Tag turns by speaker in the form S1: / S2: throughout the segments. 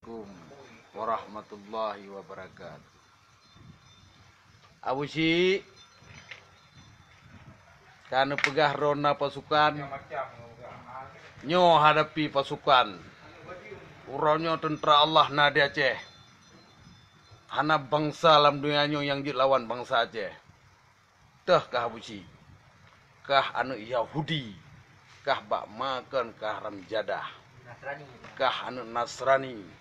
S1: Assalamualaikum warahmatullahi wabarakatuh. Abu Syik, karena pegah rona pasukan, nyo hadapi pasukan. Uronyo tentera Allah nadi Aceh. Hana bangsa dalam dunia nyo yang dilawan bangsa Aceh. Tah kah Abu Syik? Kah anu Yahudi? Kah bak makan kah ramjadah? Kah anu Nasrani?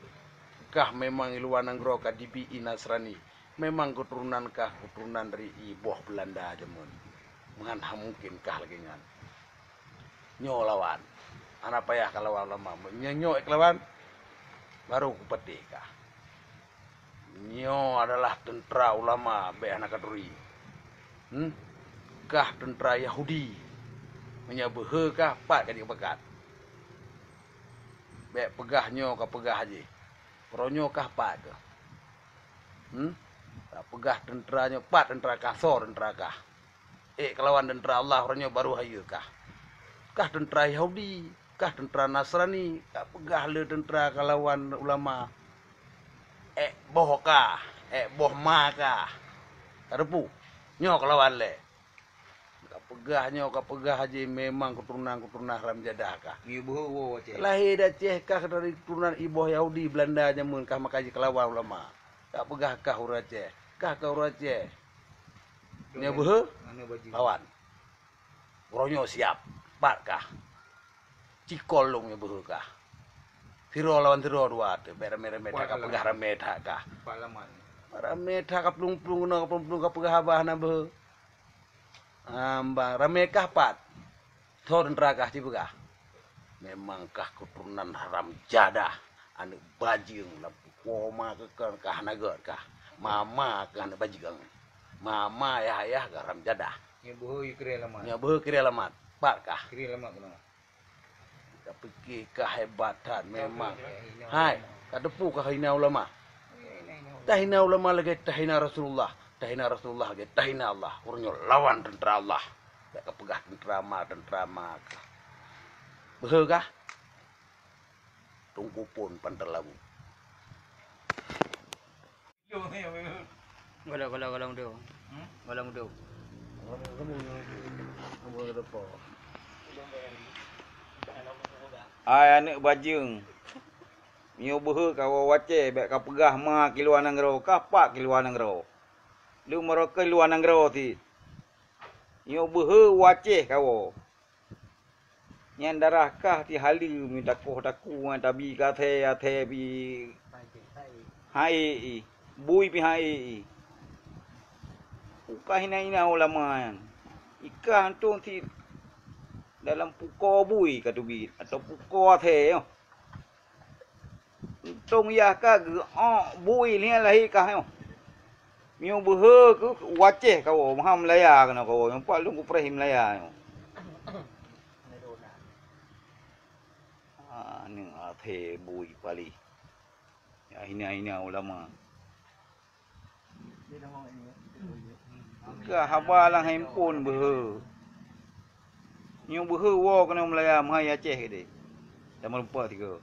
S1: Kah memang iluan anggro kah DBI Nasrani? Memang keturunan kah keturunan dari iboh Belanda jemun. Mengan mungkin kah lagi ngan. Nyo lawan. Anak payah kalau lama. Nyo lawan. Baru kupeti kah. Nyo adalah tentera ulama be anak kaduri. Kah tentera Yahudi. Menyabehe kah pat kadi pekat. Be pegah nyo kah pegah haji. Peronyo kah pat ke. Tak pegah tentera nyo pat tentera kasor tentera kah. Kelawan tentera Allah orangnya baru hayu kah. Kah tentera Yahudi, kah tentera Nasrani, kah pegah le tentera kelawan ulama. Boh kah, boh ma kah. Karepu, nyo kelawan le. Kah pegah nyo, kah pegah haji memang keturunan ramjadah kah. Lahir Aceh kah dari keturunan iboh Yahudi Belanda nyamun kah makaji kelawan ulama. Kah pegah kah ur Aceh, kah ur Aceh. Nya behe lawan. Ronyo siap, pat kah. Cikol long nya behe kah. Tiro lawan tiro dua tu, rame-rame kah pegah rame dah kah. Rame dah kah plung-plung kah pegah abah na behe. Ambang rame kah pat. Thor tentera kah cipegah. Memang kah keturunan haram jadah. Anu bajing lampu koma kah nagar kah. Mama kah na bajing. Mama ayah garam jadah.
S2: Nyabuh kira lamat.
S1: Nyabuh kira lamat. Pak kah?
S2: Kira lamat kena.
S1: Tapi kehebatan memang. Hai, kadepu kah hina ulama. Tahina ulama lagi tahina Rasulullah. Tahina Rasulullah lagi tahina Allah. Urunyo lawan tentera Allah. Tak kepegah tentera ma kah. Behe kah? Tunggu pun pantar lagu.
S2: Galang dia. Galang dia. Ai anak bajing. Nyo behe kawa wace bek ka pegah ma kiluan anggro ka pak kiluan anggro. Lu mereka kiluan anggro ti. Nyo behe wace kawa. Nyan darah kah ti halu mi dakoh daku tabi ka the bi. Hai bui pi hai. Ukah hina ulama yang ikan tu ti dalam puko bui katubi atau puko the yo. Tong ya ka bui ni lahi ka yo. Miu behe ku waceh kau maham laya kana kau yang pak lu ku prahim laya yo. Ni the bui pali. Ya hina ulama. Ke haba lang handphone behe. Nyo behe wo kena Melaya Mahaya Aceh ke dia. Dah lupa tiga.